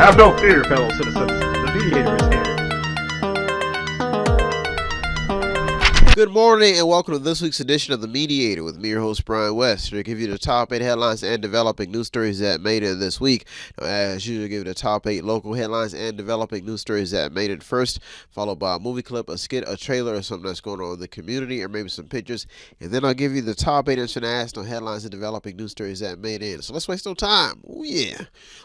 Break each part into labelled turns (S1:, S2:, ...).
S1: Have no fear, fellow citizens. The Mediator is here.
S2: Good morning and welcome to this week's edition of The Mediator with me, your host, Brian West. Here to give you the top 8 headlines and developing news stories that made it this week. Now, as usual, give you the top 8 local headlines and developing news stories that made it first, followed by a movie clip, a skit, a trailer, or something that's going on in the community, or maybe some pictures. And then I'll give you the top 8 international headlines and developing news stories that made it. So let's waste no time. Oh, yeah.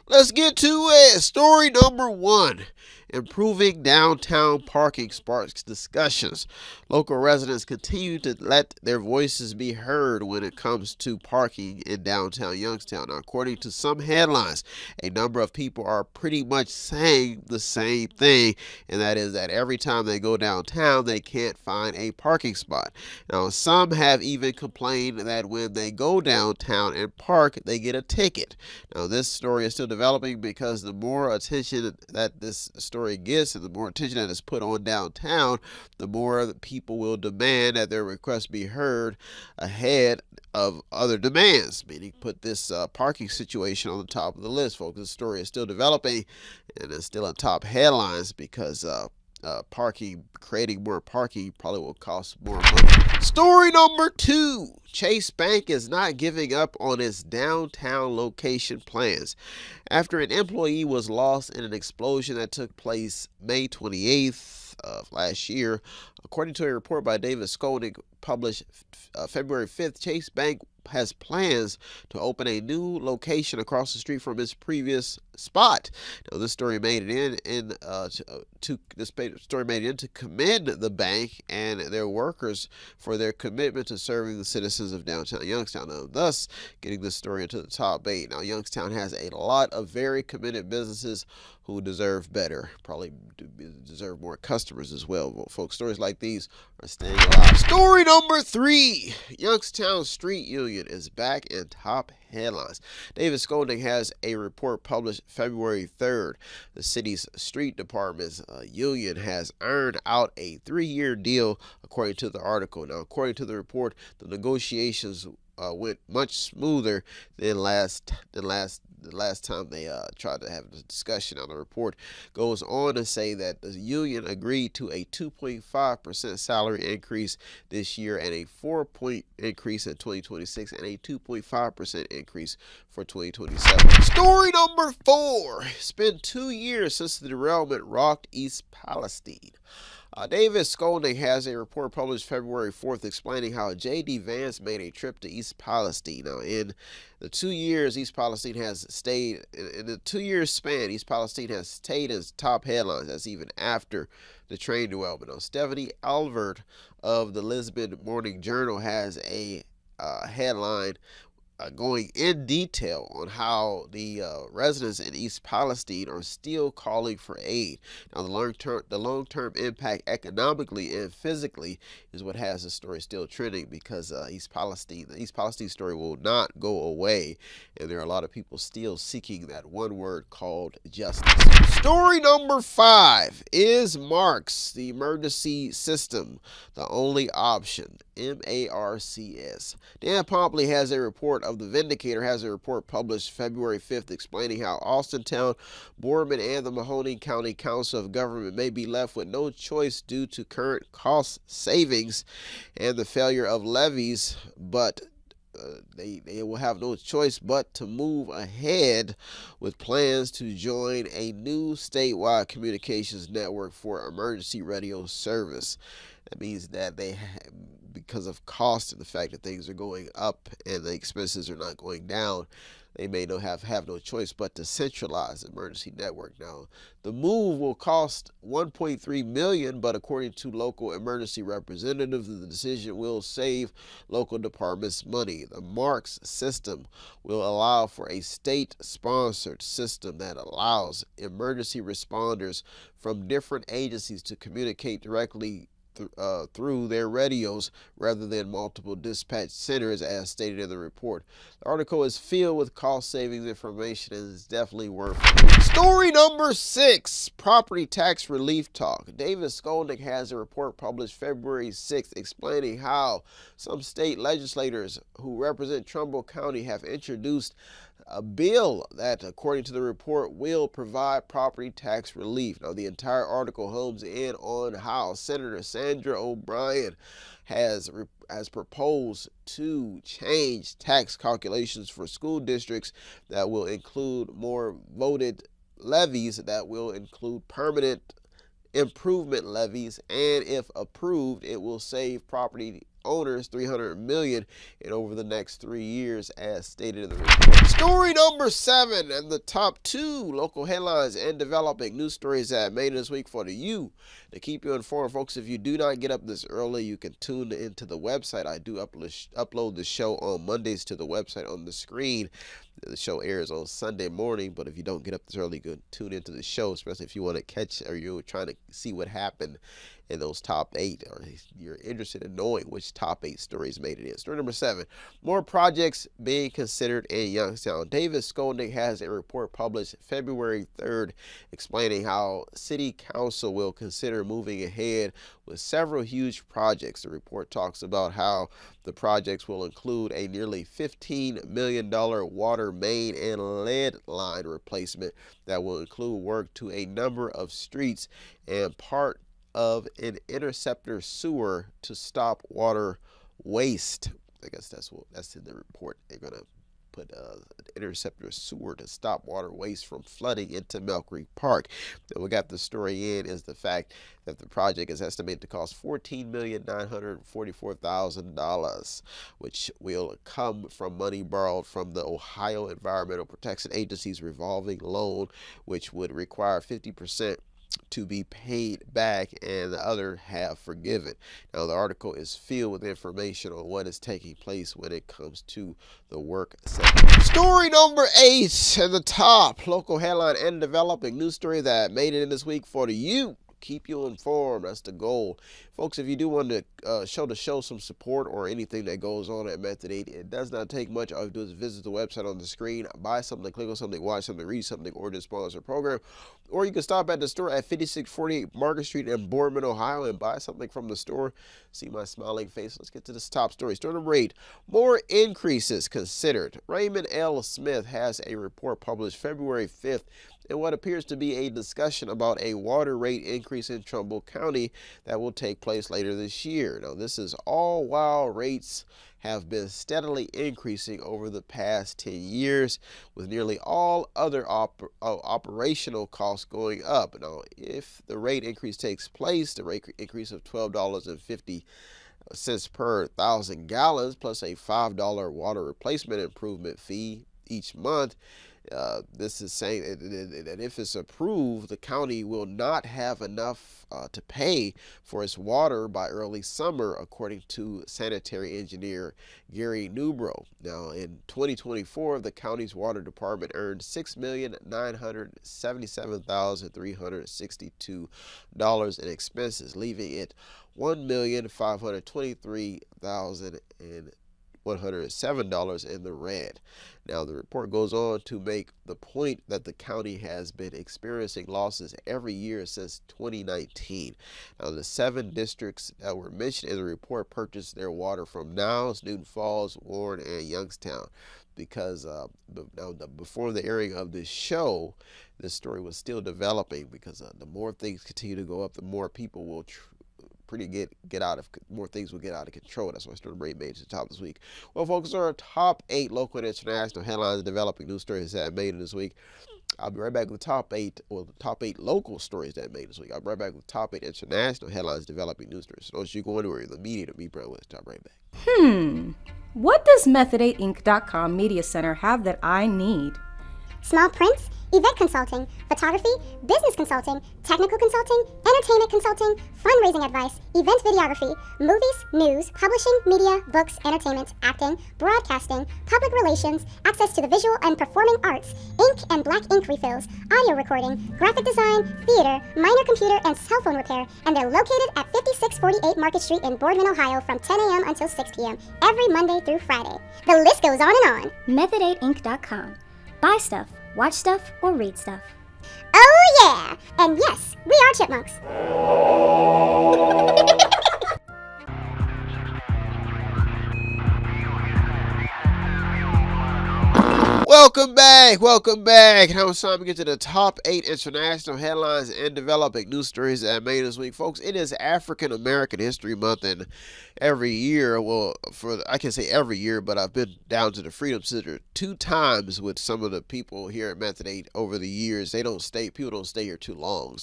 S2: Let's get to it. Story number 1. Improving downtown parking sparks discussions. Local residents continue to let their voices be heard when it comes to parking in downtown Youngstown. Now, according to some headlines, a number of people are pretty much saying the same thing, and that is that every time they go downtown, they can't find a parking spot. Now, some have even complained that when they go downtown and park, they get a ticket. Now, this story is still developing because the more attention that this story gets and the more attention that is put on downtown, the more people will demand that their requests be heard ahead of other demands, meaning put this parking situation on the top of the list, folks. This story is still developing and it's still in top headlines because creating more parking probably will cost more money. Story number 2. Chase Bank is not giving up on its downtown location plans. After an employee was lost in an explosion that took place May 28th of last year, according to a report by David Skolnick published February 5th, Chase Bank has plans to open a new location across the street from its previous spot. Now, this story made it in to commend the bank and their workers for their commitment to serving the citizens of downtown Youngstown. Now, thus getting this story into the top 8. Now, Youngstown has a lot of very committed businesses who deserve better, probably deserve more customers as well. But folks, stories like these are staying alive. Story number 3. Youngstown Street Union is back in top headlines. David Skolnick has a report published February 3rd. The city's street department's union has earned out a 3-year deal, according to the article. Now, according to the report, the negotiations went much smoother than the last time they tried to have a discussion. On the report goes on to say that the union agreed to a 2.5% salary increase this year and a 4-point increase in 2026 and a 2.5% increase for 2027. Story number 4. It's been 2 years since the derailment rocked East Palestine. David Skolnick has a report published February 4th explaining how J.D. Vance made a trip to East Palestine. Now, in the 2 years East Palestine has stayed, in the 2 year span, East Palestine has stayed in top headlines. That's even after the train derailment. Now, Stephanie Alvord of the Lisbon Morning Journal has a headline going in detail on how the residents in East Palestine are still calling for aid. Now, the long-term impact economically and physically is what has the story still trending, because the East Palestine story will not go away, and there are a lot of people still seeking that one word called justice. Story number 5 is Marks, the emergency system, the only option. MARCS. Dan Pompley has a report of The Vindicator has a report published February 5th explaining how Austintown, Boardman, and the Mahoning County Council of Government may be left with no choice due to current cost savings and the failure of levies, but they will have no choice but to move ahead with plans to join a new statewide communications network for emergency radio service. That means that because of cost and the fact that things are going up and the expenses are not going down, they may not have no choice but to centralize the emergency network. Now, the move will cost $1.3 million, but according to local emergency representatives, the decision will save local departments money. The Marks system will allow for a state-sponsored system that allows emergency responders from different agencies to communicate directly through their radios rather than multiple dispatch centers, as stated in the report. The article is filled with cost savings information and is definitely worth it. Story number 6, property tax relief talk. David Skolnick has a report published February 6th explaining how some state legislators who represent Trumbull County have introduced a bill that, according to the report, will provide property tax relief. Now, the entire article homes in on how Senator Sandra O'Brien has proposed to change tax calculations for school districts that will include more voted levies, that will include permanent improvement levies, and if approved, it will save property owners $300 million in over the next 3 years, as stated in the report. Story number 7 and the top 2 local headlines and developing news stories that made this week for you to keep you informed. Folks, if you do not get up this early, you can tune into the website. I do upload the show on Mondays to the website on the screen. The show airs on Sunday morning, but if you don't get up this early, good, tune into the show, especially if you want to catch, or you're trying to see what happened in those top 8, or you're interested in knowing which top 8 stories made it in. Story number 7, more projects being considered in Youngstown. David Skolnick has a report published February 3rd explaining how City Council will consider moving ahead with several huge projects. The report talks about how the projects will include a nearly $15 million water main and lead line replacement that will include work to a number of streets and part of an interceptor sewer to stop water waste. I guess that's in the report. They're gonna put an interceptor sewer to stop water waste from flooding into Milk Creek Park. And what got the story in is the fact that the project is estimated to cost $14,944,000, which will come from money borrowed from the Ohio Environmental Protection Agency's revolving loan, which would require 50% to be paid back and the other half forgiven. Now, the article is filled with information on what is taking place when it comes to the work sector. Story number 8 at the top, local headline and developing news story that made it in this week for you. Keep you informed. That's the goal. Folks, if you do want to show some support or anything that goes on at Method 8, it does not take much. All you do is visit the website on the screen, buy something, click on something, watch something, read something, or just sponsor a program. Or you can stop at the store at 5648 Market Street in Boardman, Ohio, and buy something from the store. See my smiling face. Let's get to this top story. Story number 8, more increases considered. Raymond L. Smith has a report published February 5th in what appears to be a discussion about a water rate increase in Trumbull County that will take place later this year. Now, this is all while rates have been steadily increasing over the past 10 years, with nearly all other operational costs going up. Now, if the rate increase takes place, the rate increase of $12.50 per 1,000 gallons plus a $5 water replacement improvement fee each month, this is saying that if it's approved, the county will not have enough to pay for its water by early summer, according to sanitary engineer Gary Newbrough. Now, in 2024, the county's water department earned $6,977,362 in expenses, leaving it $1,523,107 in the red. Now, the report goes on to make the point that the county has been experiencing losses every year since 2019. Now, the 7 districts that were mentioned in the report purchased their water from Niles, Newton Falls, Warren, and Youngstown. Because before the airing of this show, this story was still developing, because the more things continue to go up, the more people will more things will get out of control. That's why story made it to the top this week. Well, folks, there are top 8 local and international headlines and developing news stories that made it this week. I'll be right back with the top 8 local stories that made this week. I'll be right back with the top 8 international headlines developing news stories. So don't you go anywhere. The Mediator, me, Brown West. I'll be right back.
S3: What does Method8Inc.com Media Center have that I need?
S4: Small prints, event consulting, photography, business consulting, technical consulting, entertainment consulting, fundraising advice, event videography, movies, news, publishing, media, books, entertainment, acting, broadcasting, public relations, access to the visual and performing arts, ink and black ink refills, audio recording, graphic design, theater, minor computer and cell phone repair, and they're located at 5648 Market Street in Boardman, Ohio from 10 a.m. until 6 p.m. every Monday through Friday. The list goes on and on.
S5: Method8Inc.com. Buy stuff, watch stuff, or read stuff.
S4: Oh yeah! And yes, we are chipmunks.
S2: Welcome back. Now it's time to get to the top 8 international headlines and developing news stories that made this week. Folks, it is African American History Month, and every year, I can say every year, but I've been down to the Freedom Center 2 times with some of the people here at Method 8 over the years. People don't stay here too long.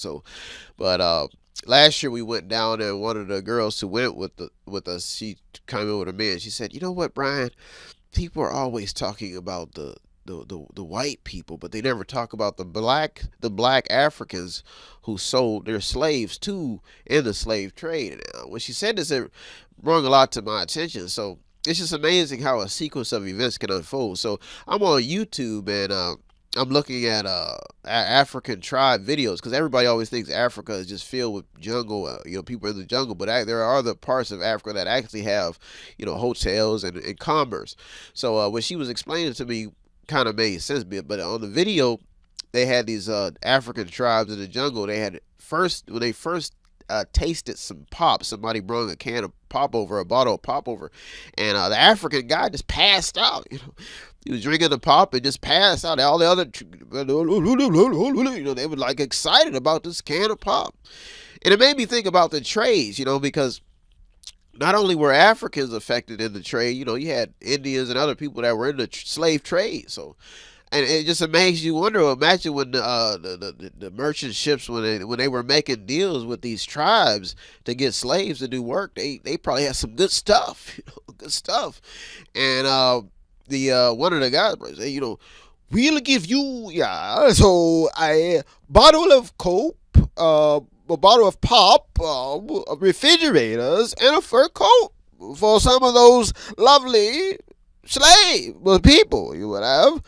S2: Last year we went down, and one of the girls who went with us, she came over to me and she said, "You know what, Brian? People are always talking about the white people, but they never talk about the black Africans who sold their slaves in the slave trade." And when she said this, it brought a lot to my attention. So it's just amazing how a sequence of events can unfold. So I'm on YouTube, and I'm looking at African tribe videos, because everybody always thinks Africa is just filled with jungle, people in the jungle, but there are other parts of Africa that actually have, hotels and commerce. So when she was explaining to me, kind of made sense, but on the video, they had these African tribes in the jungle. When they first tasted some pop, somebody brought a can of pop over, a bottle of pop over, and the African guy just passed out. He was drinking the pop and just passed out. All the other, they were like excited about this can of pop. And it made me think about the trades, because not only were Africans affected in the trade, you had Indians and other people that were in the slave trade. So, and it just makes you wonder. Imagine when the merchant ships, when they were making deals with these tribes to get slaves to do work, they probably had some good stuff, good stuff. And one of the guys say, we'll give you a bottle of Coke, a bottle of pop, refrigerators, and a fur coat for some of those lovely slave people you would have.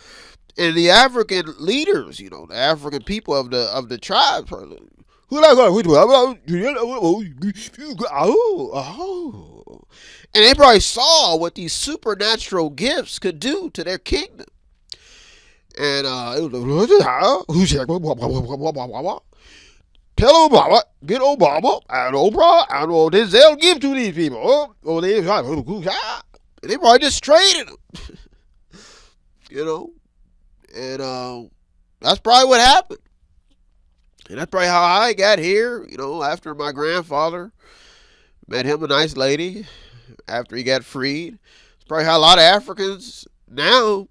S2: And the African leaders, the African people of the tribes, and they probably saw what these supernatural gifts could do to their kingdom. And tell Obama, get Obama and Oprah and Denzel give to these people. They probably just traded them. And that's probably what happened. And that's probably how I got here, after my grandfather met him a nice lady after he got freed. It's probably how a lot of Africans now,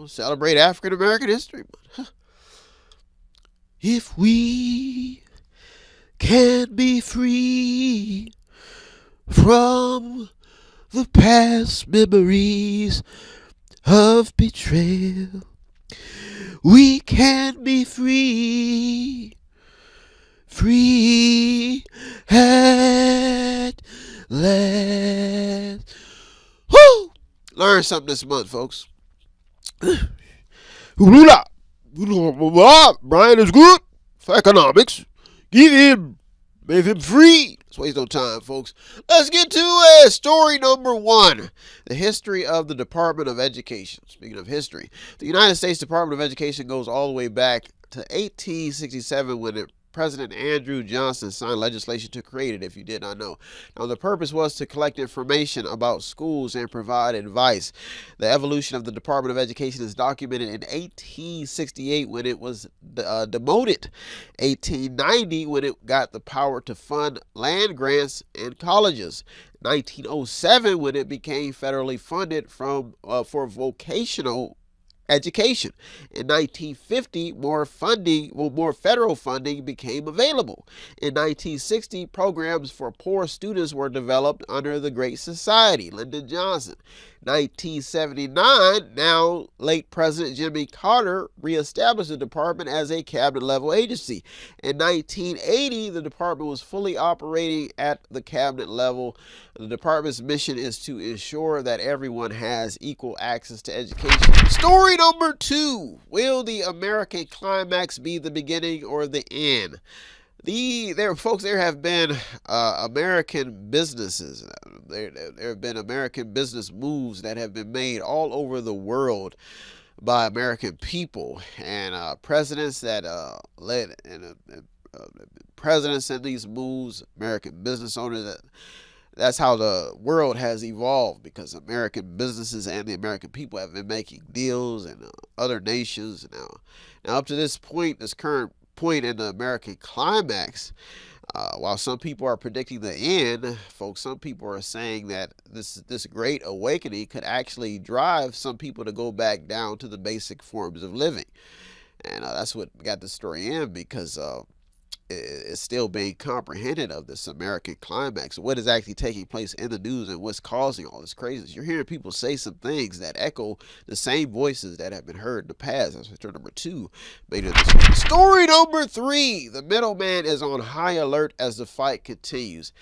S2: celebrate African American History Month. If we can be free from the past memories of betrayal, we can be free at last. Woo! Learn something this month, folks. Brian is good for economics. Make him free. Let's waste no time, folks. Let's get to story number 1. The history of the Department of Education. Speaking of history, the United States Department of Education goes all the way back to 1867 when President Andrew Johnson signed legislation to create it, if you did not know. Now, the purpose was to collect information about schools and provide advice. The evolution of the Department of Education is documented in 1868 when it was demoted, 1890 when it got the power to fund land grants and colleges, 1907 when it became federally funded for vocational education. In 1950, more federal funding became available. In 1960, programs for poor students were developed under the Great Society, Lyndon Johnson. 1979, now late President Jimmy Carter reestablished the department as a cabinet-level agency. In 1980, the department was fully operating at the cabinet level. The department's mission is to ensure that everyone has equal access to education. Story number 2. Will the American climax be the beginning or the end? There have been American businesses. There have been American business moves that have been made all over the world by American people, and presidents that presidents in these moves, American business owners that that's how the world has evolved, because American businesses and the American people have been making deals and other nations. Now up to this point, this current point in the American climax, while some people are predicting the end, folks, some people are saying that this great awakening could actually drive some people to go back down to the basic forms of living. And that's what got the story in, because it's still being comprehended of this American climax. What is actually taking place in the news and what's causing all this craziness. You're hearing people say some things that echo the same voices that have been heard in the past. That's story number 2. Made it this week. Story number 3. The middleman is on high alert as the fight continues.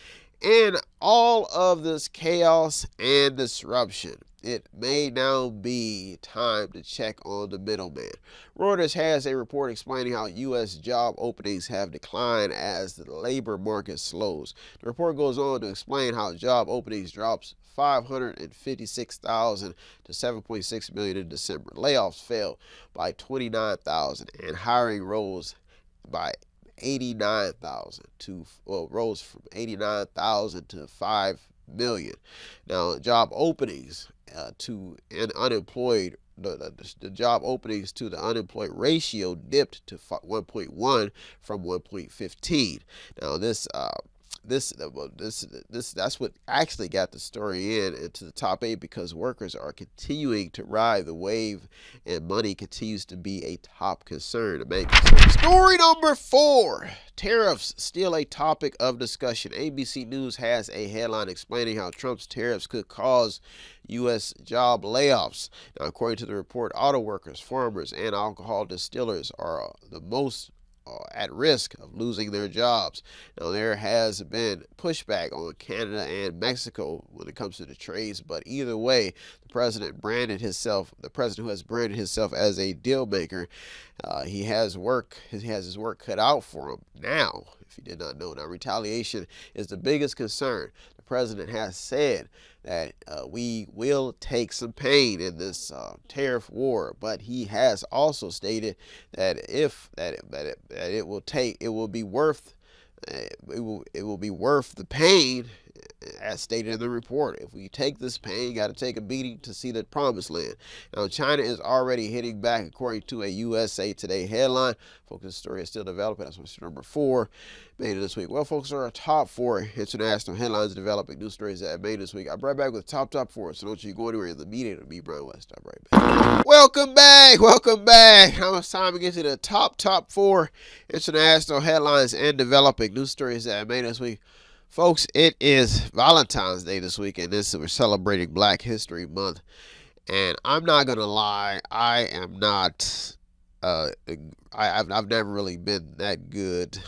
S2: In all of this chaos and disruption, it may now be time to check on the middleman. Reuters has a report explaining how U.S. job openings have declined as the labor market slows. The report goes on to explain how job openings drops 556,000 to 7.6 million in December. Layoffs fell by 29,000 and hiring rose by 89,000 rose from 89,000 to 5 million. Now, job openings to an unemployed, the job openings to the unemployed ratio dipped to 1.1 from 1.15. Now, that's what actually got the story into the top 8, because workers are continuing to ride the wave and money continues to be a top concern. Story number 4. Tariffs still a topic of discussion. ABC News has a headline explaining how Trump's tariffs could cause U.S. job layoffs. Now, according to the report, auto workers, farmers, and alcohol distillers are the most at risk of losing their jobs. Now, there has been pushback on Canada and Mexico when it comes to the trades, but either way, the president who has branded himself as a deal maker, he has his work cut out for him now. If you did not know, now retaliation is the biggest concern. The president has said that we will take some pain in this tariff war, but he has also stated that it will be worth the pain, as stated in the report. If we take this pain, got to take a beating to see the promised land. Now, China is already hitting back, according to a USA Today headline. Folks, this story is still developing. That's what's number 4 made it this week. Well, folks, there are top 4 international headlines developing news stories that made this week. I'll be right back with top 4. So don't you go anywhere in the Mediator. Me, Brian West. I'll be right back. Welcome back. Now it's time to get to the top 4 international headlines and developing news stories that made this week. Folks, it is Valentine's Day this week, and we're celebrating Black History Month. And I'm not gonna lie, I am not. I've never really been that good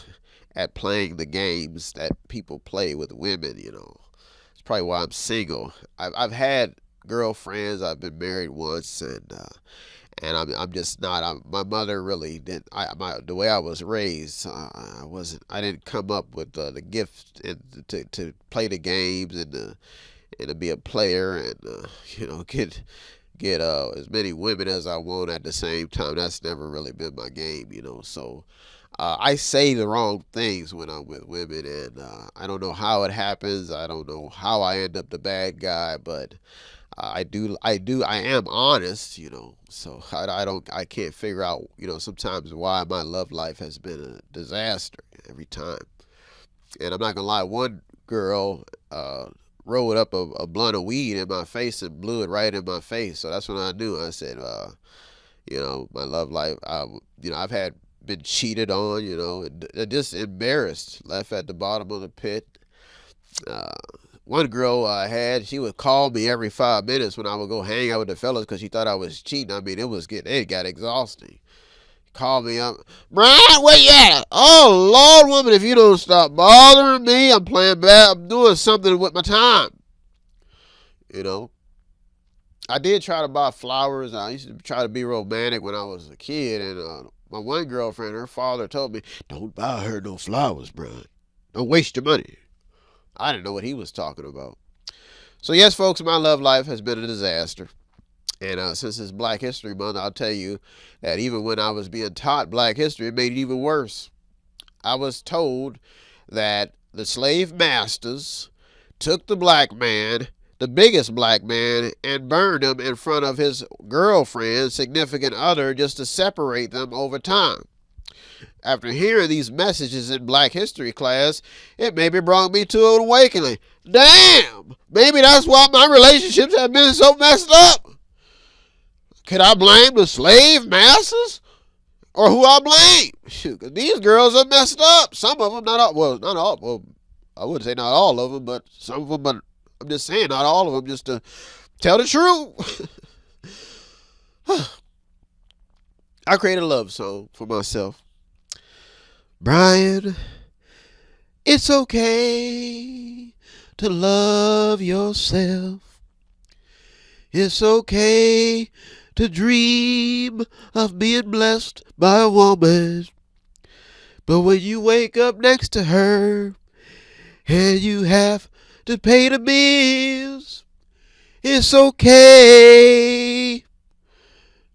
S2: at playing the games that people play with women. It's probably why I'm single. I've had girlfriends. I've been married once, and I'm just not. My mother really didn't. The way I was raised, I didn't come up with the gift to play the games and to be a player and get as many women as I want at the same time. That's never really been my game, So I say the wrong things when I'm with women, and I don't know how it happens. I don't know how I end up the bad guy, but I am honest, so I can't figure out, sometimes why my love life has been a disaster every time. And I'm not gonna lie, one girl rolled up a blunt of weed in my face and blew it right in my face. So that's when I knew. I said, my love life, I've been cheated on, and just embarrassed, left at the bottom of the pit. One girl I had, she would call me every 5 minutes when I would go hang out with the fellas because she thought I was cheating. I mean, it got exhausting. Call me up, Brian, where you at? Oh, Lord, woman, if you don't stop bothering me, I'm playing bad. I'm doing something with my time. I did try to buy flowers. I used to try to be romantic when I was a kid, and my one girlfriend, her father told me, don't buy her no flowers, Brian. Don't waste your money. I didn't know what he was talking about. So yes, folks, my love life has been a disaster. And since it's Black History Month, I'll tell you that even when I was being taught Black history, it made it even worse. I was told that the slave masters took the black man, the biggest black man, and burned him in front of his girlfriend, significant other, just to separate them over time. After hearing these messages in Black History class, it maybe brought me to an awakening. Damn! Maybe that's why my relationships have been so messed up. Could I blame the slave masters? Or who I blame? Shoot, 'cause these girls are messed up. Some of them, not all. Well, I wouldn't say not all of them, but some of them. But I'm just saying, not all of them, just to tell the truth. I created a love song for myself. Brian, it's okay to love yourself. It's okay to dream of being blessed by a woman. But when you wake up next to her and you have to pay the bills, it's okay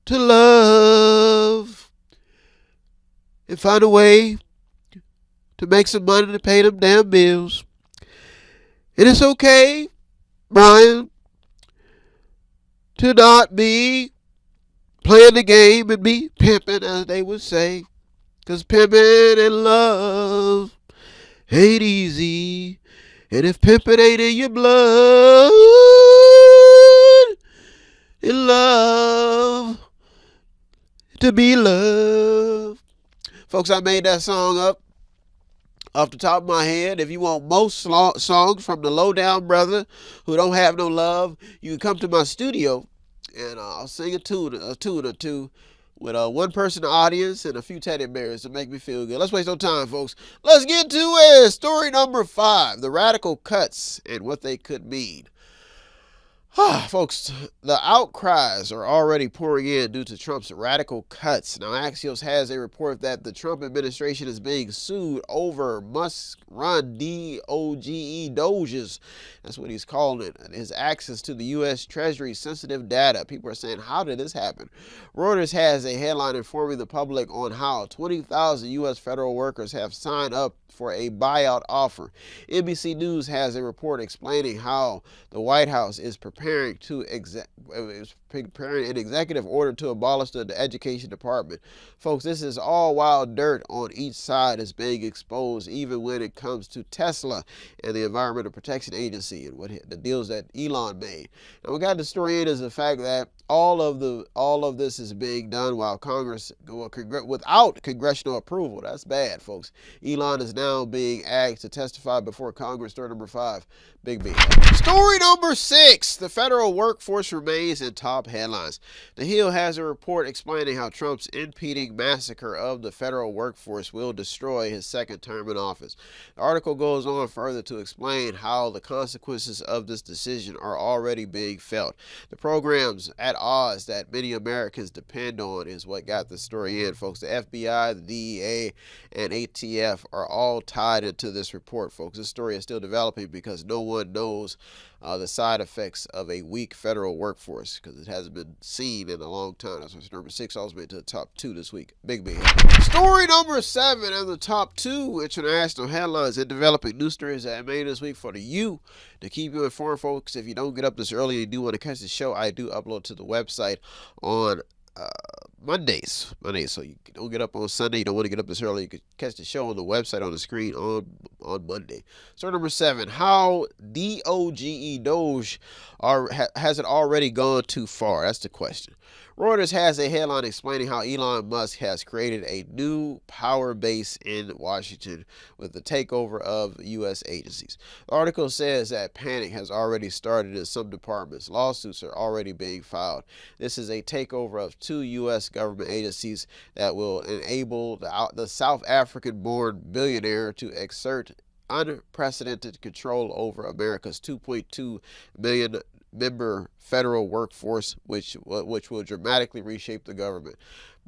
S2: to love and find a way to make some money to pay them damn bills. And it's okay, Brian, to not be playing the game and be pimping, as they would say. 'Cause pimping and love ain't easy. And if pimping ain't in your blood, in love, to be loved. Folks, I made that song up off the top of my head. If you want most songs from the Lowdown Brother who don't have no love, you can come to my studio and I'll sing a tune or two with one person in the audience and a few teddy bears to make me feel good. Let's waste no time, folks. Let's get to it. Story number 5, the radical cuts and what they could mean. Folks, the outcries are already pouring in due to Trump's radical cuts. Now, Axios has a report that the Trump administration is being sued over must-run Doges. That's what he's calling it. His access to the U.S. Treasury's sensitive data. People are saying, how did this happen? Reuters has a headline informing the public on how 20,000 U.S. federal workers have signed up for a buyout offer. NBC News has a report explaining how the White House is preparing an executive order to abolish the Education Department. Folks, this is all while dirt on each side is being exposed, even when it comes to Tesla and the Environmental Protection Agency and what the deals that Elon made. And what got the story in is the fact that all of this is being done while without congressional approval. That's bad, folks. Elon is now being asked to testify before Congress. Story number 5, Big B. Story number 6, the federal workforce remains in top headlines. The Hill has a report explaining how Trump's impending massacre of the federal workforce will destroy his second term in office. The article goes on further to explain how the consequences of this decision are already being felt. The programs at odds that many Americans depend on is what got the story in, folks. The FBI, the DEA, and ATF are all tied into this report, folks. This story is still developing because no one knows the side effects of a weak federal workforce because it hasn't been seen in a long time. That's why number 6 also made to the top 2 this week. Big B. Story number 7 in the top 2 international headlines and developing news stories that I made this week for you to keep you informed, folks. If you don't get up this early and you do want to catch the show, I do upload to the website on Mondays. So you don't get up on Sunday. You don't want to get up this early. You can catch the show on the website on the screen on Monday. Story number 7: how Doge has it already gone too far? That's the question. Reuters has a headline explaining how Elon Musk has created a new power base in Washington with the takeover of U.S. agencies. The article says that panic has already started in some departments. Lawsuits are already being filed. This is a takeover of 2 U.S. government agencies that will enable the South African-born billionaire to exert unprecedented control over America's 2.2 million member federal workforce, which will dramatically reshape the government.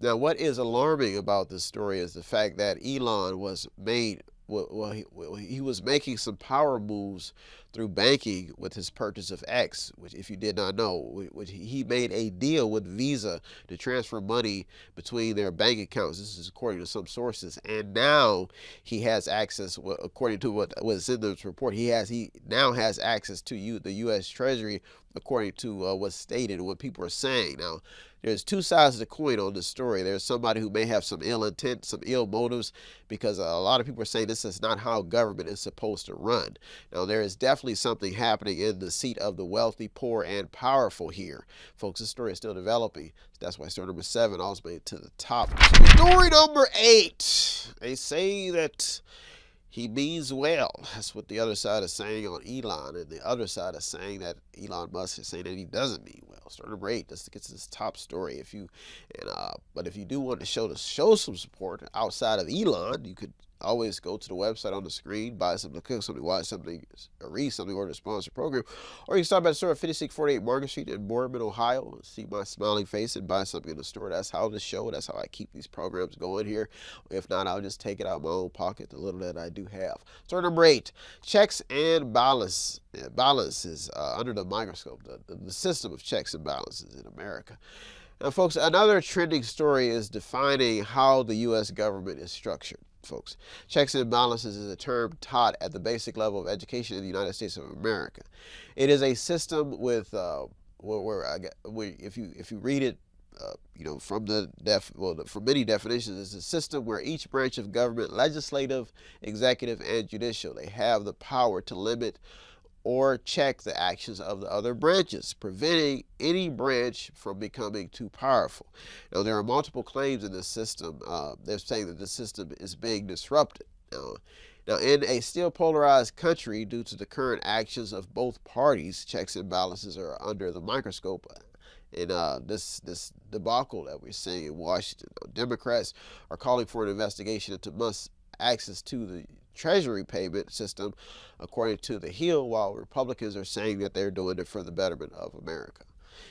S2: Now, what is alarming about this story is the fact that Elon was made. He was making some power moves through banking with his purchase of X, which, if you did not know, which he made a deal with Visa to transfer money between their bank accounts. This is according to some sources, and now he has access, according to what was in this report. He now has access to the U.S. Treasury, according to what's stated and what people are saying. Now, there's two sides of the coin on this story. There's somebody who may have some ill intent, some ill motives, because a lot of people are saying this is not how government is supposed to run. Now, there is definitely something happening in the seat of the wealthy, poor, and powerful here. Folks, this story is still developing. That's why story number 7 also made it to the top. Story number 8. They say that he means well. That's what the other side is saying on Elon, and the other side is saying that Elon Musk is saying that he doesn't mean well. Story number 8. This gets this top story. But if you do want to show some support outside of Elon, you could always go to the website on the screen, buy something, cook something, watch something, or read something, or the sponsor program. Or you can stop by the store at 5648 Market Street in Boardman, Ohio, and see my smiling face and buy something in the store. That's how that's how I keep these programs going here. If not, I'll just take it out of my own pocket, the little that I do have. Story number 8, checks and balance. Balances under the microscope, the system of checks and balances in America. Now, folks, another trending story is defining how the U.S. government is structured. Folks, checks and balances is a term taught at the basic level of education in the United States of America. It is a system with if you read it, from from many definitions, it's a system where each branch of government, legislative, executive, and judicial, they have the power to limit or check the actions of the other branches, preventing any branch from becoming too powerful. Now, there are multiple claims in this system. They're saying that the system is being disrupted. Now, in a still polarized country, due to the current actions of both parties, checks and balances are under the microscope. In this debacle that we're seeing in Washington, Democrats are calling for an investigation into Musk's access to the Treasury payment system, according to The Hill, while Republicans are saying that they're doing it for the betterment of America.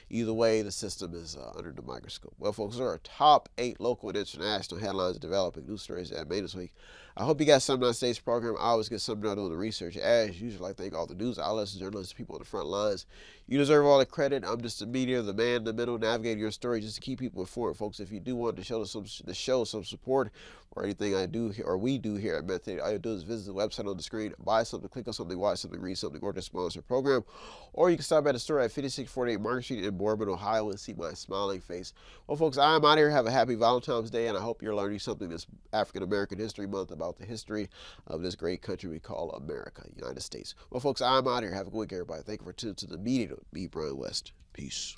S2: Either way, the system is under the microscope. Well, folks, there are top 8 local and international headlines developing news stories that made this week. I hope you got something on today's program. I always get something out of the research. As usual, I thank all the news outlets, journalists, people on the front lines. You deserve all the credit. I'm just the media, the man in the middle, navigating your story just to keep people informed. Folks, if you do want to show some support or anything I do or we do here at Mediator, all you do is visit the website on the screen, buy something, click on something, watch something, read something, or the sponsor program. Or you can stop at the store at 5648 Market Street in Boardman, Ohio, and see my smiling face. Well, folks, I'm out here. Have a happy Valentine's Day, and I hope you're learning something this African American History Month about the history of this great country we call America, United States. Well, folks, I'm out here. Have a good week, everybody. Thank you for tuning to the Mediator. Me, Brian West. Peace.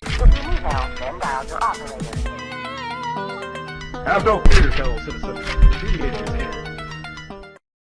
S1: Have no fear, fellow citizens. The Mediator is here.